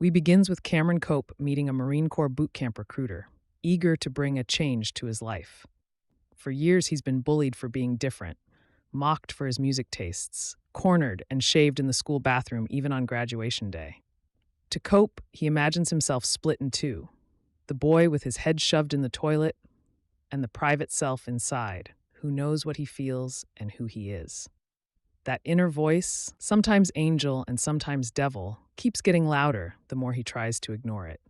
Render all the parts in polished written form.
We begins with Cameron Cope meeting a Marine Corps boot camp recruiter, eager to bring a change to his life. For years, he's been bullied for being different, mocked for his music tastes, cornered and shaved in the school bathroom even on graduation day. To Cope, he imagines himself split in two, the boy with his head shoved in the toilet, and the private self inside, who knows what he feels and who he is. That inner voice, sometimes angel and sometimes devil, keeps getting louder the more he tries to ignore it.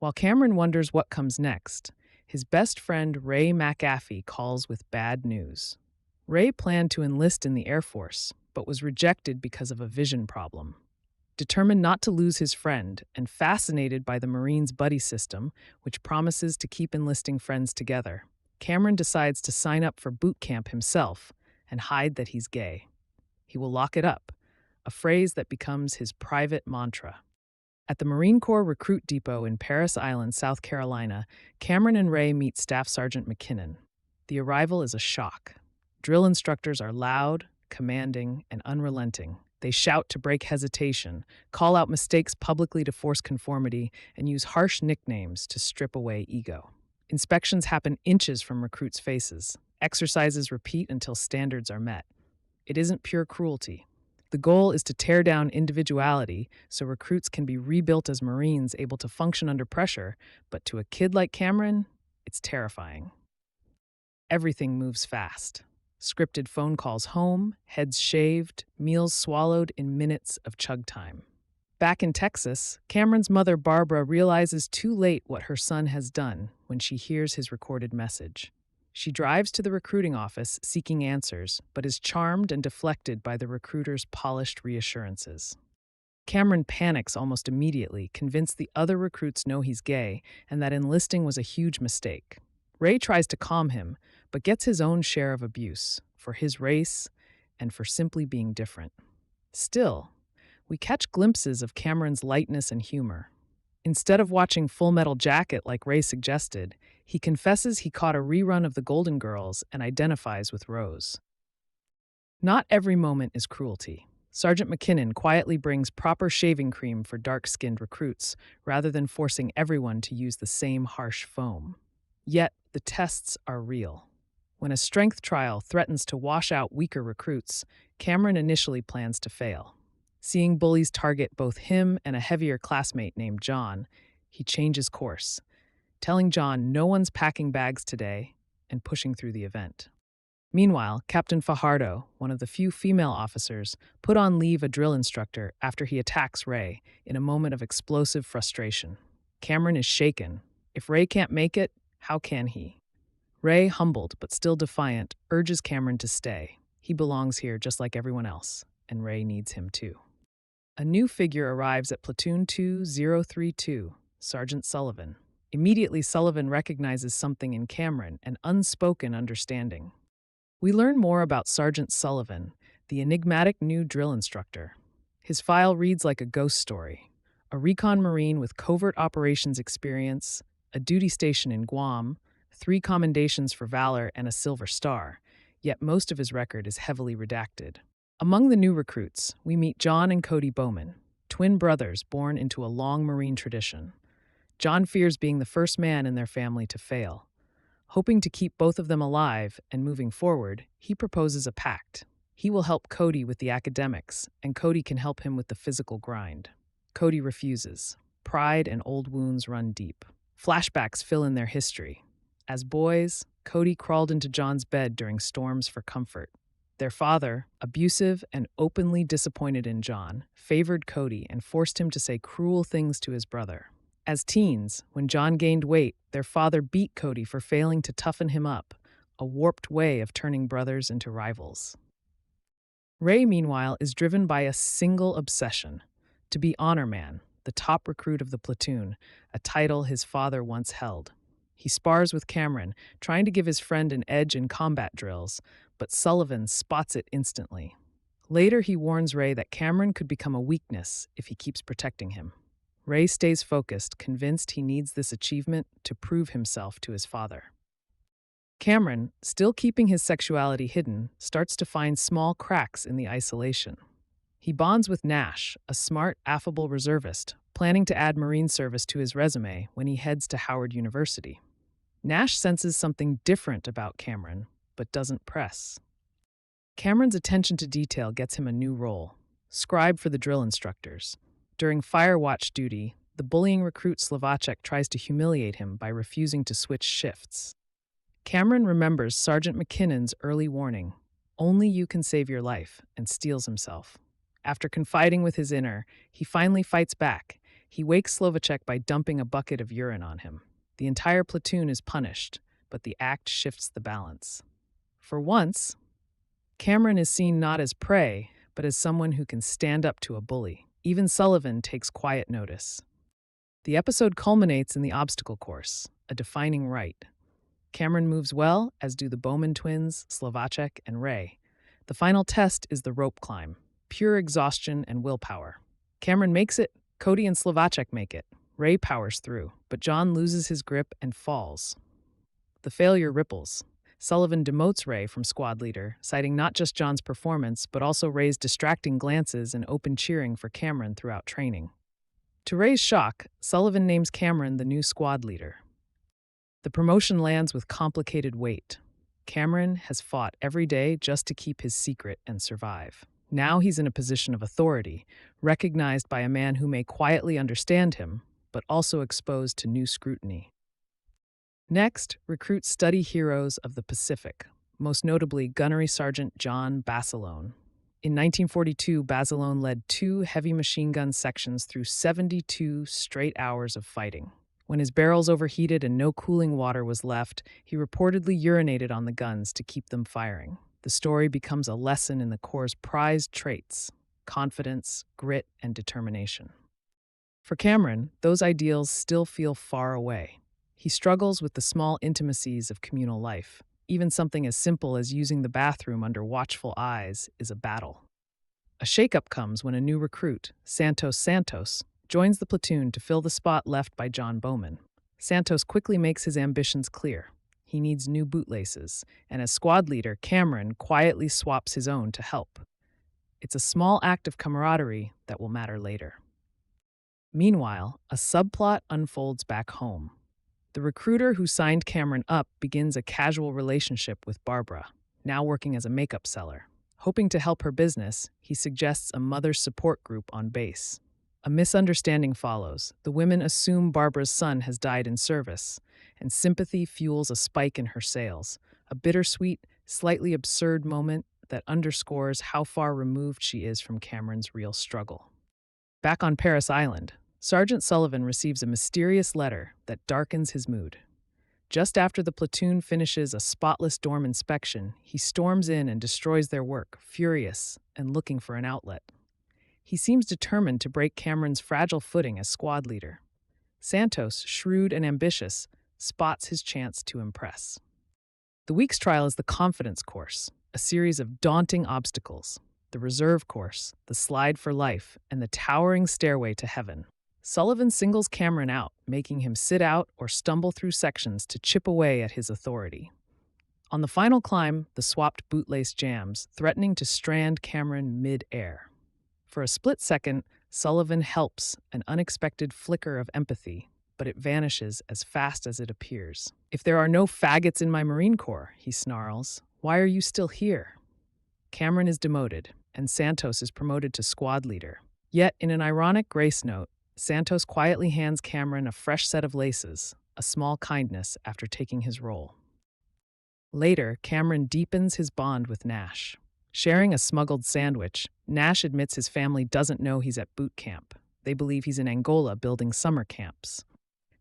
While Cameron wonders what comes next, his best friend Ray McAffey calls with bad news. Ray planned to enlist in the Air Force, but was rejected because of a vision problem. Determined not to lose his friend and fascinated by the Marines' buddy system, which promises to keep enlisting friends together, Cameron decides to sign up for boot camp himself and hide that he's gay. He will lock it up, a phrase that becomes his private mantra. At the Marine Corps Recruit Depot in Parris Island, South Carolina, Cameron and Ray meet Staff Sergeant McKinnon. The arrival is a shock. Drill instructors are loud, commanding, and unrelenting. They shout to break hesitation, call out mistakes publicly to force conformity, and use harsh nicknames to strip away ego. Inspections happen inches from recruits' faces. Exercises repeat until standards are met. It isn't pure cruelty. The goal is to tear down individuality so recruits can be rebuilt as Marines able to function under pressure, but to a kid like Cameron, it's terrifying. Everything moves fast. Scripted phone calls home, heads shaved, meals swallowed in minutes of chug time. Back in Texas, Cameron's mother Barbara realizes too late what her son has done when she hears his recorded message. She drives to the recruiting office seeking answers, but is charmed and deflected by the recruiter's polished reassurances. Cameron panics almost immediately, convinced the other recruits know he's gay and that enlisting was a huge mistake. Ray tries to calm him, but gets his own share of abuse for his race and for simply being different. Still, we catch glimpses of Cameron's lightness and humor. Instead of watching Full Metal Jacket like Ray suggested, he confesses he caught a rerun of The Golden Girls and identifies with Rose. Not every moment is cruelty. Sergeant McKinnon quietly brings proper shaving cream for dark-skinned recruits, rather than forcing everyone to use the same harsh foam. Yet, the tests are real. When a strength trial threatens to wash out weaker recruits, Cameron initially plans to fail. Seeing bullies target both him and a heavier classmate named John, he changes course, telling John no one's packing bags today and pushing through the event. Meanwhile, Captain Fajardo, one of the few female officers, put on leave a drill instructor after he attacks Ray in a moment of explosive frustration. Cameron is shaken. If Ray can't make it, how can he? Ray, humbled but still defiant, urges Cameron to stay. He belongs here just like everyone else, and Ray needs him too. A new figure arrives at Platoon 2032, Sergeant Sullivan. Immediately, Sullivan recognizes something in Cameron, an unspoken understanding. We learn more about Sergeant Sullivan, the enigmatic new drill instructor. His file reads like a ghost story. A recon Marine with covert operations experience, a duty station in Guam, 3 commendations for valor, and a Silver Star, yet most of his record is heavily redacted. Among the new recruits, we meet John and Cody Bowman, twin brothers born into a long Marine tradition. John fears being the first man in their family to fail. Hoping to keep both of them alive and moving forward, he proposes a pact. He will help Cody with the academics, and Cody can help him with the physical grind. Cody refuses. Pride and old wounds run deep. Flashbacks fill in their history. As boys, Cody crawled into John's bed during storms for comfort. Their father, abusive and openly disappointed in John, favored Cody and forced him to say cruel things to his brother. As teens, when John gained weight, their father beat Cody for failing to toughen him up, a warped way of turning brothers into rivals. Ray, meanwhile, is driven by a single obsession: to be honor man, the top recruit of the platoon, a title his father once held. He spars with Cameron, trying to give his friend an edge in combat drills, but Sullivan spots it instantly. Later, he warns Ray that Cameron could become a weakness if he keeps protecting him. Ray stays focused, convinced he needs this achievement to prove himself to his father. Cameron, still keeping his sexuality hidden, starts to find small cracks in the isolation. He bonds with Nash, a smart, affable reservist, planning to add Marine service to his resume when he heads to Howard University. Nash senses something different about Cameron, but doesn't press. Cameron's attention to detail gets him a new role, scribe for the drill instructors. During fire watch duty, the bullying recruit Slovacek tries to humiliate him by refusing to switch shifts. Cameron remembers Sergeant McKinnon's early warning, "Only you can save your life," and steels himself. After confiding with his inner, he finally fights back. He wakes Slovacek by dumping a bucket of urine on him. The entire platoon is punished, but the act shifts the balance. For once, Cameron is seen not as prey, but as someone who can stand up to a bully. Even Sullivan takes quiet notice. The episode culminates in the obstacle course, a defining rite. Cameron moves well, as do the Bowman twins, Slovacek and Ray. The final test is the rope climb, pure exhaustion and willpower. Cameron makes it, Cody and Slovacek make it. Ray powers through, but John loses his grip and falls. The failure ripples. Sullivan demotes Ray from squad leader, citing not just John's performance, but also Ray's distracting glances and open cheering for Cameron throughout training. To Ray's shock, Sullivan names Cameron the new squad leader. The promotion lands with complicated weight. Cameron has fought every day just to keep his secret and survive. Now he's in a position of authority, recognized by a man who may quietly understand him, but also exposed to new scrutiny. Next, recruits study heroes of the Pacific, most notably Gunnery Sergeant John Basilone. In 1942, Basilone led 2 heavy machine gun sections through 72 straight hours of fighting. When his barrels overheated and no cooling water was left, he reportedly urinated on the guns to keep them firing. The story becomes a lesson in the Corps' prized traits: confidence, grit, and determination. For Cameron, those ideals still feel far away. He struggles with the small intimacies of communal life. Even something as simple as using the bathroom under watchful eyes is a battle. A shakeup comes when a new recruit, Santos, joins the platoon to fill the spot left by John Bowman. Santos quickly makes his ambitions clear. He needs new bootlaces, and as squad leader, Cameron quietly swaps his own to help. It's a small act of camaraderie that will matter later. Meanwhile, a subplot unfolds back home. The recruiter who signed Cameron up begins a casual relationship with Barbara, now working as a makeup seller. Hoping to help her business, he suggests a mother's support group on base. A misunderstanding follows. The women assume Barbara's son has died in service, and sympathy fuels a spike in her sales, a bittersweet, slightly absurd moment that underscores how far removed she is from Cameron's real struggle. Back on Paris Island, Sergeant Sullivan receives a mysterious letter that darkens his mood. Just after the platoon finishes a spotless dorm inspection, he storms in and destroys their work, furious and looking for an outlet. He seems determined to break Cameron's fragile footing as squad leader. Santos, shrewd and ambitious, spots his chance to impress. The week's trial is the confidence course, a series of daunting obstacles: the reserve course, the slide for life, and the towering stairway to heaven. Sullivan singles Cameron out, making him sit out or stumble through sections to chip away at his authority. On the final climb, the swapped bootlace jams, threatening to strand Cameron mid-air. For a split second, Sullivan helps, an unexpected flicker of empathy, but it vanishes as fast as it appears. "If there are no faggots in my Marine Corps," he snarls, "why are you still here?" Cameron is demoted, and Santos is promoted to squad leader. Yet, in an ironic grace note, Santos quietly hands Cameron a fresh set of laces, a small kindness after taking his role. Later, Cameron deepens his bond with Nash. Sharing a smuggled sandwich, Nash admits his family doesn't know he's at boot camp. They believe he's in Angola building summer camps.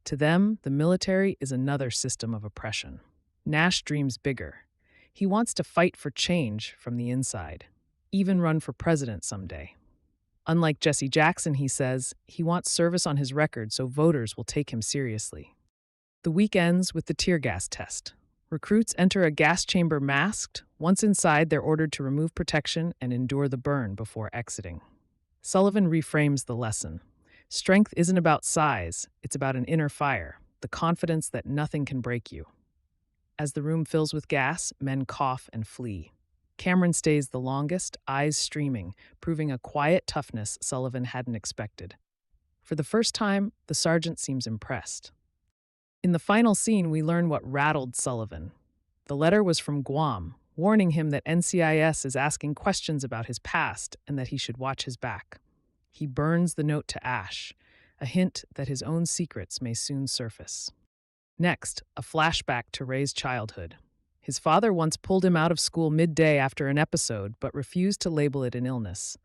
To them, the military is another system of oppression. Nash dreams bigger. He wants to fight for change from the inside, even run for president someday. Unlike Jesse Jackson, he says, he wants service on his record so voters will take him seriously. The week ends with the tear gas test. Recruits enter a gas chamber masked. Once inside, they're ordered to remove protection and endure the burn before exiting. Sullivan reframes the lesson. Strength isn't about size, it's about an inner fire, the confidence that nothing can break you. As the room fills with gas, men cough and flee. Cameron stays the longest, eyes streaming, proving a quiet toughness Sullivan hadn't expected. For the first time, the sergeant seems impressed. In the final scene, we learn what rattled Sullivan. The letter was from Guam, warning him that NCIS is asking questions about his past and that he should watch his back. He burns the note to ash, a hint that his own secrets may soon surface. Next, a flashback to Ray's childhood. His father once pulled him out of school midday after an episode, but refused to label it an illness.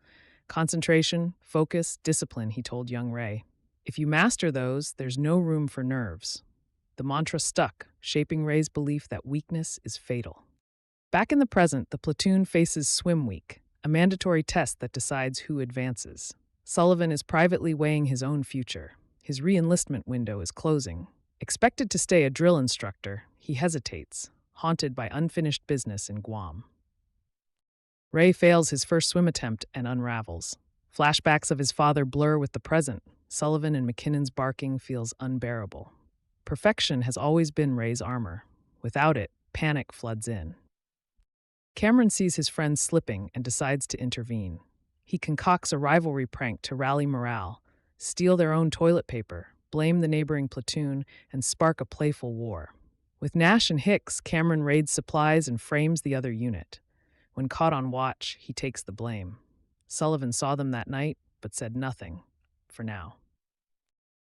Concentration, focus, discipline, he told young Ray. If you master those, there's no room for nerves. The mantra stuck, shaping Ray's belief that weakness is fatal. Back in the present, the platoon faces Swim Week, a mandatory test that decides who advances. Sullivan is privately weighing his own future. His re-enlistment window is closing. Expected to stay a drill instructor, he hesitates, haunted by unfinished business in Guam. Ray fails his first swim attempt and unravels. Flashbacks of his father blur with the present. Sullivan and McKinnon's barking feels unbearable. Perfection has always been Ray's armor. Without it, panic floods in. Cameron sees his friend slipping and decides to intervene. He concocts a rivalry prank to rally morale, steal their own toilet paper, blame the neighboring platoon, and spark a playful war. With Nash and Hicks, Cameron raids supplies and frames the other unit. When caught on watch, he takes the blame. Sullivan saw them that night, but said nothing, for now.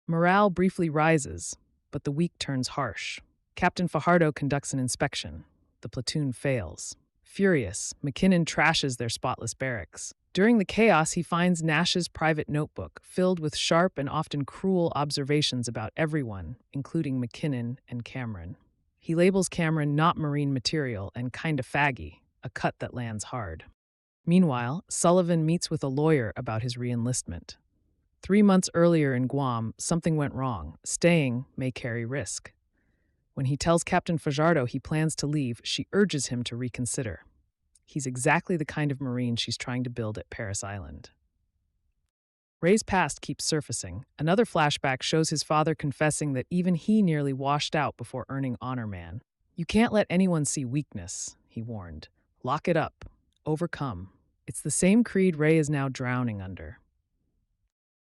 Morale briefly rises, but the week turns harsh. Captain Fajardo conducts an inspection. The platoon fails. Furious, McKinnon trashes their spotless barracks. During the chaos, he finds Nash's private notebook, filled with sharp and often cruel observations about everyone, including McKinnon and Cameron. He labels Cameron not Marine material and kinda faggy, a cut that lands hard. Meanwhile, Sullivan meets with a lawyer about his re-enlistment. 3 months earlier in Guam, something went wrong. Staying may carry risk. When he tells Captain Fajardo he plans to leave, she urges him to reconsider. He's exactly the kind of Marine she's trying to build at Parris Island. Ray's past keeps surfacing. Another flashback shows his father confessing that even he nearly washed out before earning Honor Man. "You can't let anyone see weakness," he warned. "Lock it up. Overcome." It's the same creed Ray is now drowning under.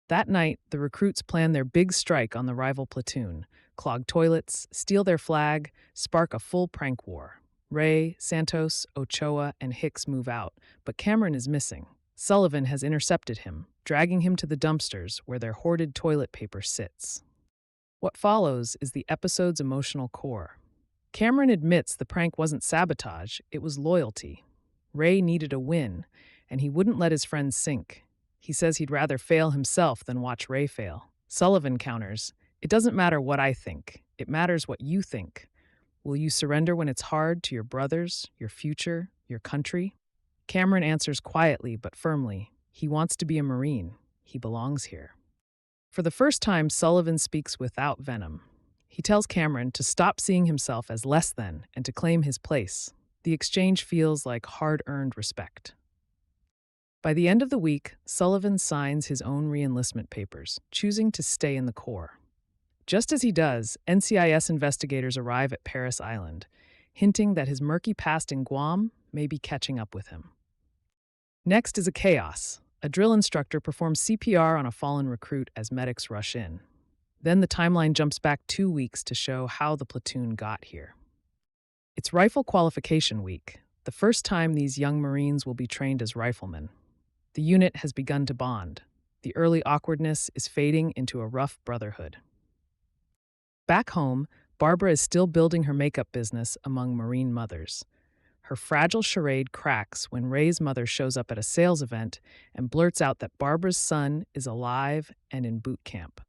That night, the recruits plan their big strike on the rival platoon, clog toilets, steal their flag, spark a full prank war. Ray, Santos, Ochoa, and Hicks move out, but Cameron is missing. Sullivan has intercepted him, dragging him to the dumpsters where their hoarded toilet paper sits. What follows is the episode's emotional core. Cameron admits the prank wasn't sabotage, it was loyalty. Ray needed a win, and he wouldn't let his friends sink. He says he'd rather fail himself than watch Ray fail. Sullivan counters, "It doesn't matter what I think. It matters what you think. Will you surrender when it's hard to your brothers, your future, your country?" Cameron answers quietly but firmly. He wants to be a Marine. He belongs here. For the first time, Sullivan speaks without venom. He tells Cameron to stop seeing himself as less than and to claim his place. The exchange feels like hard-earned respect. By the end of the week, Sullivan signs his own re-enlistment papers, choosing to stay in the Corps. Just as he does, NCIS investigators arrive at Parris Island, hinting that his murky past in Guam may be catching up with him. Next is a chaos. A drill instructor performs CPR on a fallen recruit as medics rush in. Then the timeline jumps back 2 weeks to show how the platoon got here. It's rifle qualification week, the first time these young Marines will be trained as riflemen. The unit has begun to bond. The early awkwardness is fading into a rough brotherhood. Back home, Barbara is still building her makeup business among Marine mothers. Her fragile charade cracks when Ray's mother shows up at a sales event and blurts out that Barbara's son is alive and in boot camp.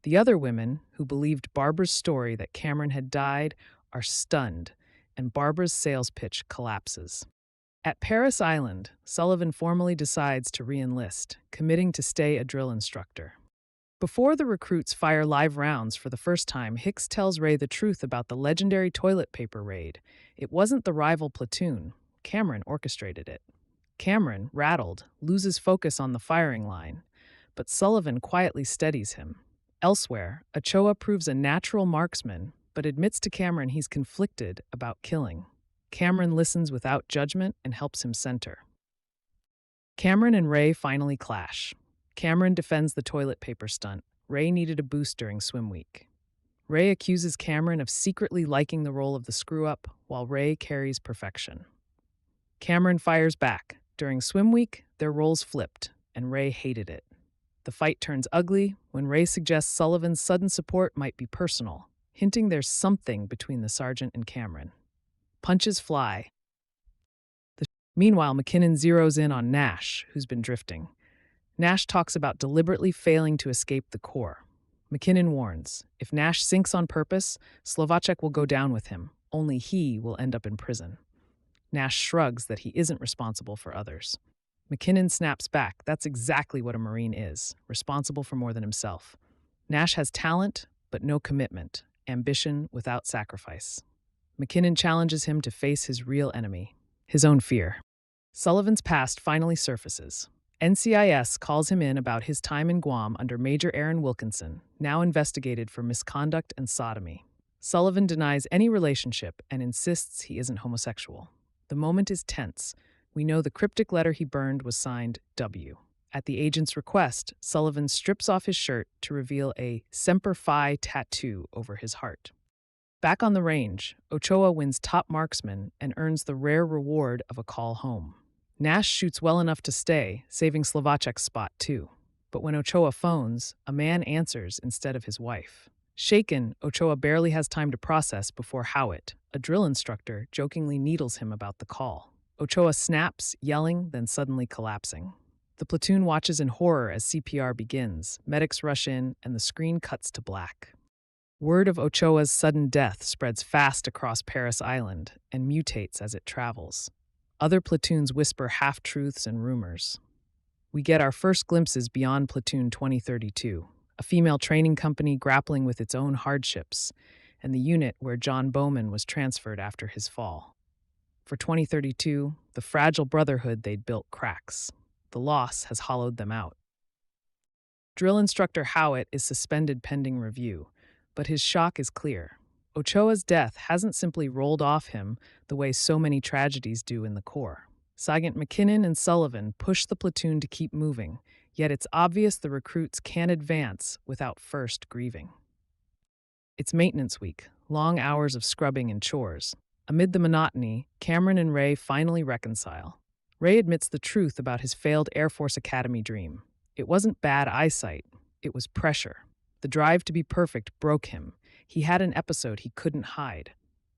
The other women, who believed Barbara's story that Cameron had died, are stunned, and Barbara's sales pitch collapses. At Parris Island, Sullivan formally decides to re-enlist, committing to stay a drill instructor. Before the recruits fire live rounds for the first time, Hicks tells Ray the truth about the legendary toilet paper raid. It wasn't the rival platoon. Cameron orchestrated it. Cameron, rattled, loses focus on the firing line, but Sullivan quietly steadies him. Elsewhere, Ochoa proves a natural marksman, but admits to Cameron he's conflicted about killing. Cameron listens without judgment and helps him center. Cameron and Ray finally clash. Cameron defends the toilet paper stunt. Ray needed a boost during swim week. Ray accuses Cameron of secretly liking the role of the screw-up, while Ray carries perfection. Cameron fires back. During swim week, their roles flipped, and Ray hated it. The fight turns ugly when Ray suggests Sullivan's sudden support might be personal, hinting there's something between the sergeant and Cameron. Punches fly. Meanwhile, McKinnon zeroes in on Nash, who's been drifting. Nash talks about deliberately failing to escape the core. McKinnon warns, if Nash sinks on purpose, Slovacek will go down with him. Only he will end up in prison. Nash shrugs that he isn't responsible for others. McKinnon snaps back. That's exactly what a Marine is, responsible for more than himself. Nash has talent, but no commitment, ambition without sacrifice. McKinnon challenges him to face his real enemy, his own fear. Sullivan's past finally surfaces. NCIS calls him in about his time in Guam under Major Aaron Wilkinson, now investigated for misconduct and sodomy. Sullivan denies any relationship and insists he isn't homosexual. The moment is tense. We know the cryptic letter he burned was signed W. At the agent's request, Sullivan strips off his shirt to reveal a Semper Fi tattoo over his heart. Back on the range, Ochoa wins top marksman and earns the rare reward of a call home. Nash shoots well enough to stay, saving Slovacek's spot too. But when Ochoa phones, a man answers instead of his wife. Shaken, Ochoa barely has time to process before Howitt, a drill instructor, jokingly needles him about the call. Ochoa snaps, yelling, then suddenly collapsing. The platoon watches in horror as CPR begins, medics rush in, and the screen cuts to black. Word of Ochoa's sudden death spreads fast across Paris Island and mutates as it travels. Other platoons whisper half-truths and rumors. We get our first glimpses beyond Platoon 2032, a female training company grappling with its own hardships, and the unit where John Bowman was transferred after his fall. For 2032, the fragile brotherhood they'd built cracks. The loss has hollowed them out. Drill instructor Howitt is suspended pending review, but his shock is clear. Ochoa's death hasn't simply rolled off him the way so many tragedies do in the Corps. Sergeant McKinnon and Sullivan push the platoon to keep moving, yet it's obvious the recruits can't advance without first grieving. It's maintenance week, long hours of scrubbing and chores. Amid the monotony, Cameron and Ray finally reconcile. Ray admits the truth about his failed Air Force Academy dream. It wasn't bad eyesight, it was pressure. The drive to be perfect broke him. He had an episode he couldn't hide.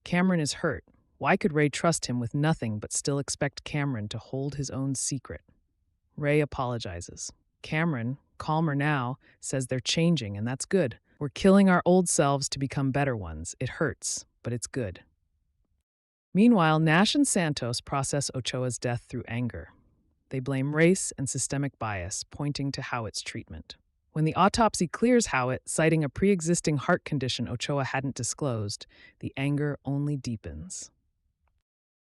Cameron is hurt. Why could Ray trust him with nothing but still expect Cameron to hold his own secret? Ray apologizes. Cameron, calmer now, says they're changing, and that's good. We're killing our old selves to become better ones. It hurts, but it's good. Meanwhile, Nash and Santos process Ochoa's death through anger. They blame race and systemic bias, pointing to Howitt's treatment. When the autopsy clears Howitt, citing a pre-existing heart condition Ochoa hadn't disclosed, the anger only deepens.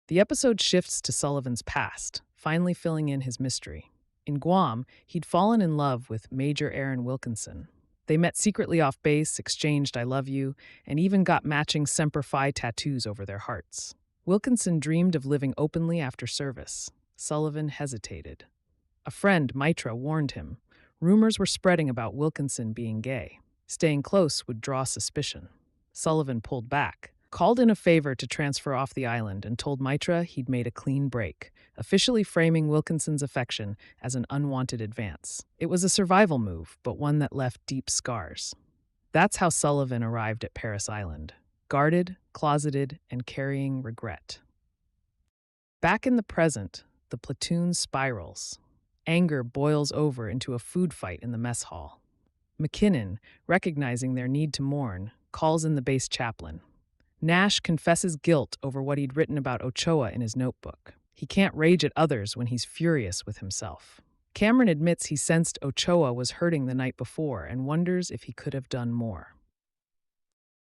The episode shifts to Sullivan's past, finally filling in his mystery. In Guam, he'd fallen in love with Major Aaron Wilkinson. They met secretly off base, exchanged I love you, and even got matching Semper Fi tattoos over their hearts. Wilkinson dreamed of living openly after service. Sullivan hesitated. A friend, Mitra, warned him. Rumors were spreading about Wilkinson being gay. Staying close would draw suspicion. Sullivan pulled back, called in a favor to transfer off the island, and told Mitra he'd made a clean break, officially framing Wilkinson's affection as an unwanted advance. It was a survival move, but one that left deep scars. That's how Sullivan arrived at Paris Island, guarded, closeted, and carrying regret. Back in the present, the platoon spirals. Anger boils over into a food fight in the mess hall. McKinnon, recognizing their need to mourn, calls in the base chaplain. Nash confesses guilt over what he'd written about Ochoa in his notebook. He can't rage at others when he's furious with himself. Cameron admits he sensed Ochoa was hurting the night before and wonders if he could have done more.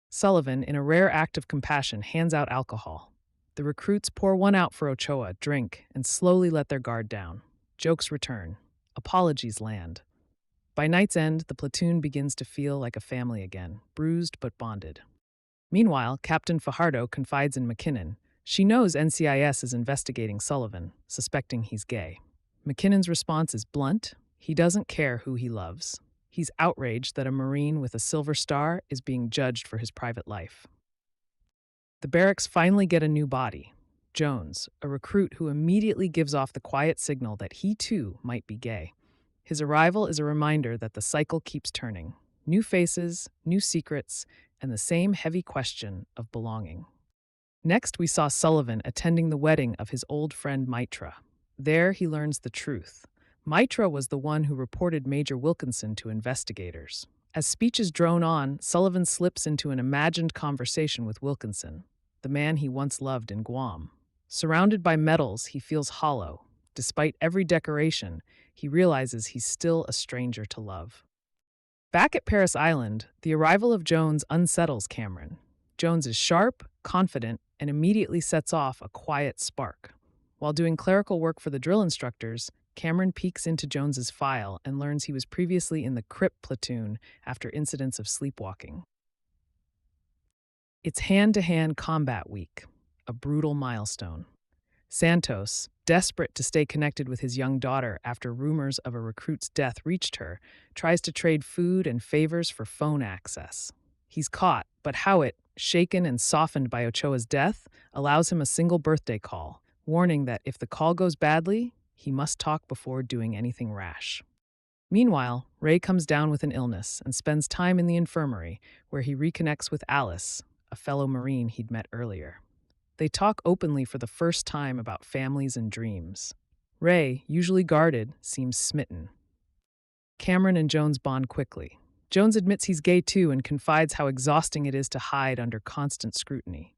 Sullivan, in a rare act of compassion, hands out alcohol. The recruits pour one out for Ochoa, drink, and slowly let their guard down. Jokes return. Apologies land. By night's end, the platoon begins to feel like a family again, bruised but bonded. Meanwhile, Captain Fajardo confides in McKinnon. She knows NCIS is investigating Sullivan, suspecting he's gay. McKinnon's response is blunt, He doesn't care who he loves. He's outraged that a Marine with a silver star is being judged for his private life. The barracks finally get a new body, Jones, a recruit who immediately gives off the quiet signal that he too might be gay. His arrival is a reminder that the cycle keeps turning. New faces, new secrets, and the same heavy question of belonging. Next, we saw Sullivan attending the wedding of his old friend Mitra. There, he learns the truth. Mitra was the one who reported Major Wilkinson to investigators. As speeches drone on, Sullivan slips into an imagined conversation with Wilkinson, the man he once loved in Guam. Surrounded by medals, he feels hollow. Despite every decoration, he realizes he's still a stranger to love. Back at Paris Island, the arrival of Jones unsettles Cameron. Jones is sharp, confident, and immediately sets off a quiet spark. While doing clerical work for the drill instructors, Cameron peeks into Jones's file and learns he was previously in the Crip platoon after incidents of sleepwalking. It's hand-to-hand combat week, a brutal milestone. Santos, desperate to stay connected with his young daughter after rumors of a recruit's death reached her, tries to trade food and favors for phone access. He's caught, but Howitt, shaken and softened by Ochoa's death, allows him a single birthday call, warning that if the call goes badly, he must talk before doing anything rash. Meanwhile, Ray comes down with an illness and spends time in the infirmary, where he reconnects with Alice, a fellow Marine he'd met earlier. They talk openly for the first time about families and dreams. Ray, usually guarded, seems smitten. Cameron and Jones bond quickly. Jones admits he's gay too and confides how exhausting it is to hide under constant scrutiny.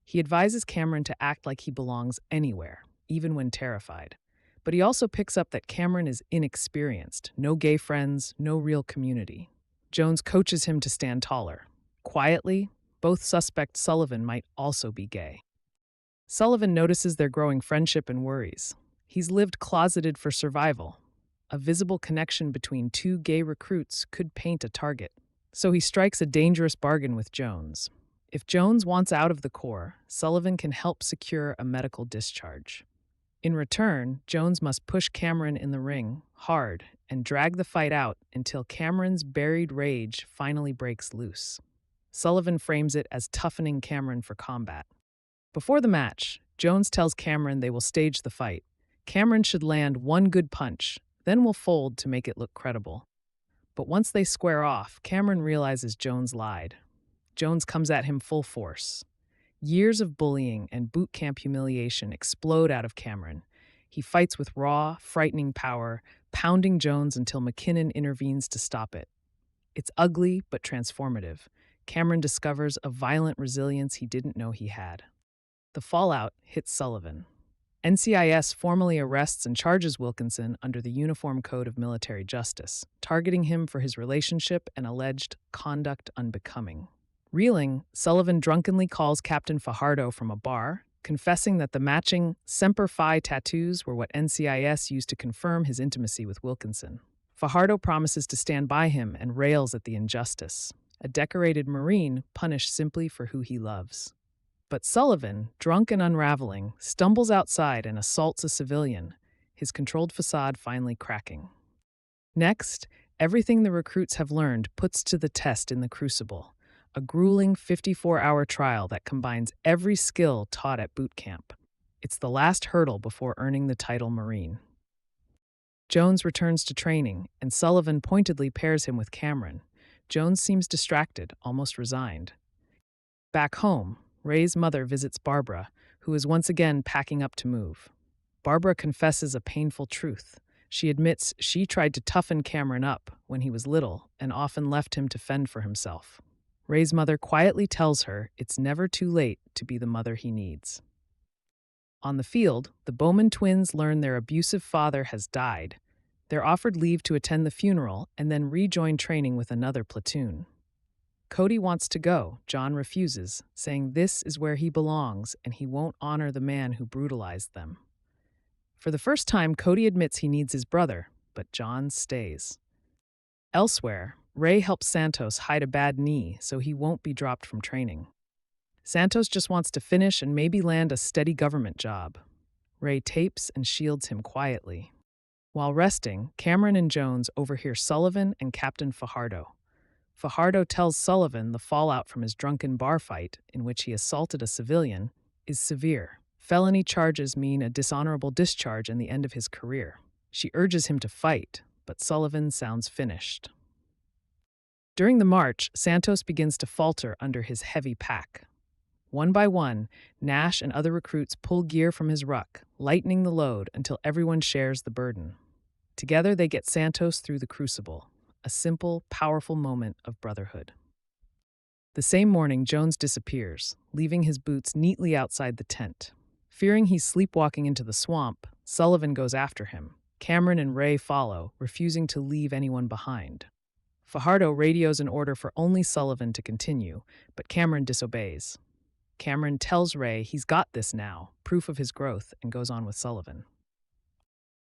He advises Cameron to act like he belongs anywhere, even when terrified. But he also picks up that Cameron is inexperienced, no gay friends, no real community. Jones coaches him to stand taller. Quietly, both suspect Sullivan might also be gay. Sullivan notices their growing friendship and worries. He's lived closeted for survival. A visible connection between two gay recruits could paint a target. So he strikes a dangerous bargain with Jones. If Jones wants out of the Corps, Sullivan can help secure a medical discharge. In return, Jones must push Cameron in the ring, hard, and drag the fight out until Cameron's buried rage finally breaks loose. Sullivan frames it as toughening Cameron for combat. Before the match, Jones tells Cameron they will stage the fight. Cameron should land one good punch, then will fold to make it look credible. But once they square off, Cameron realizes Jones lied. Jones comes at him full force. Years of bullying and boot camp humiliation explode out of Cameron. He fights with raw, frightening power, pounding Jones until McKinnon intervenes to stop it. It's ugly but transformative. Cameron discovers a violent resilience he didn't know he had. The fallout hits Sullivan. NCIS formally arrests and charges Wilkinson under the Uniform Code of Military Justice, targeting him for his relationship and alleged conduct unbecoming. Reeling, Sullivan drunkenly calls Captain Fajardo from a bar, confessing that the matching Semper Fi tattoos were what NCIS used to confirm his intimacy with Wilkinson. Fajardo promises to stand by him and rails at the injustice, a decorated Marine punished simply for who he loves. But Sullivan, drunk and unraveling, stumbles outside and assaults a civilian, his controlled facade finally cracking. Next, everything the recruits have learned puts to the test in the Crucible, a grueling 54-hour trial that combines every skill taught at boot camp. It's the last hurdle before earning the title Marine. Jones returns to training, and Sullivan pointedly pairs him with Cameron. Jones seems distracted, almost resigned. Back home, Ray's mother visits Barbara, who is once again packing up to move. Barbara confesses a painful truth. She admits she tried to toughen Cameron up when he was little and often left him to fend for himself. Ray's mother quietly tells her it's never too late to be the mother he needs. On the field, the Bowman twins learn their abusive father has died. They're offered leave to attend the funeral and then rejoin training with another platoon. Cody wants to go. John refuses, saying this is where he belongs and he won't honor the man who brutalized them. For the first time, Cody admits he needs his brother, but John stays. Elsewhere, Ray helps Santos hide a bad knee so he won't be dropped from training. Santos just wants to finish and maybe land a steady government job. Ray tapes and shields him quietly. While resting, Cameron and Jones overhear Sullivan and Captain Fajardo. Fajardo tells Sullivan the fallout from his drunken bar fight, in which he assaulted a civilian, is severe. Felony charges mean a dishonorable discharge and the end of his career. She urges him to fight, but Sullivan sounds finished. During the march, Santos begins to falter under his heavy pack. One by one, Nash and other recruits pull gear from his ruck, lightening the load until everyone shares the burden. Together they get Santos through the crucible, a simple, powerful moment of brotherhood. The same morning, Jones disappears, leaving his boots neatly outside the tent. Fearing he's sleepwalking into the swamp, Sullivan goes after him. Cameron and Ray follow, refusing to leave anyone behind. Fajardo radios an order for only Sullivan to continue, but Cameron disobeys. Cameron tells Ray he's got this now, proof of his growth, and goes on with Sullivan.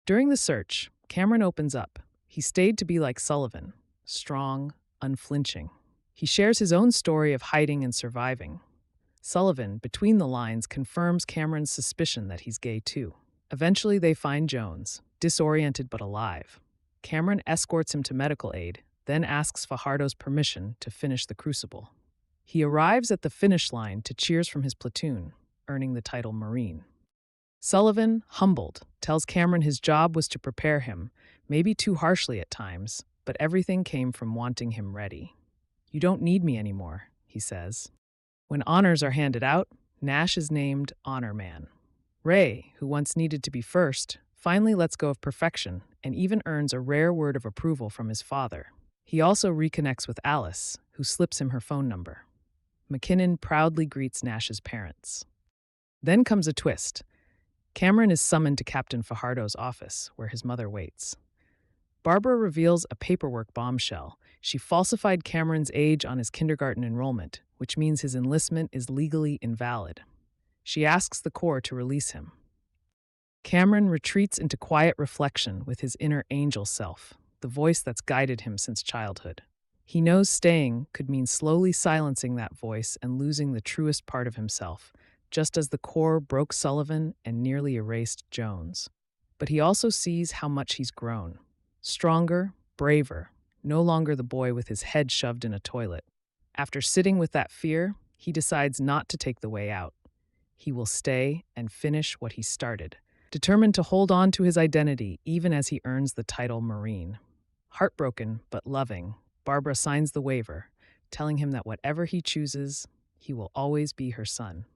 During the search, Cameron opens up. He stayed to be like Sullivan, strong, unflinching. He shares his own story of hiding and surviving. Sullivan, between the lines, confirms Cameron's suspicion that he's gay too. Eventually they find Jones, disoriented but alive. Cameron escorts him to medical aid, then asks Fajardo's permission to finish the crucible. He arrives at the finish line to cheers from his platoon, earning the title Marine. Sullivan, humbled, tells Cameron his job was to prepare him, maybe too harshly at times, but everything came from wanting him ready. "You don't need me anymore," he says. When honors are handed out, Nash is named Honor Man. Ray, who once needed to be first, finally lets go of perfection and even earns a rare word of approval from his father. He also reconnects with Alice, who slips him her phone number. McKinnon proudly greets Nash's parents. Then comes a twist. Cameron is summoned to Captain Fajardo's office, where his mother waits. Barbara reveals a paperwork bombshell. She falsified Cameron's age on his kindergarten enrollment, which means his enlistment is legally invalid. She asks the Corps to release him. Cameron retreats into quiet reflection with his inner angel self, the voice that's guided him since childhood. He knows staying could mean slowly silencing that voice and losing the truest part of himself, just as the Corps broke Sullivan and nearly erased Jones. But he also sees how much he's grown. Stronger, braver, no longer the boy with his head shoved in a toilet. After sitting with that fear, he decides not to take the way out. He will stay and finish what he started, determined to hold on to his identity even as he earns the title Marine. Heartbroken but loving, Barbara signs the waiver, telling him that whatever he chooses, he will always be her son.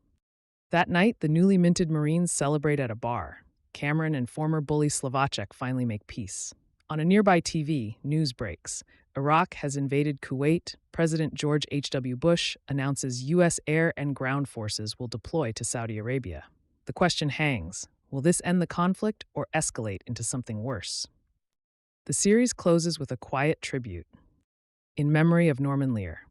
That night, the newly minted Marines celebrate at a bar. Cameron and former bully Slovacek finally make peace. On a nearby TV, news breaks. Iraq has invaded Kuwait. President George H.W. Bush announces U.S. air and ground forces will deploy to Saudi Arabia. The question hangs, will this end the conflict or escalate into something worse? The series closes with a quiet tribute. In memory of Norman Lear.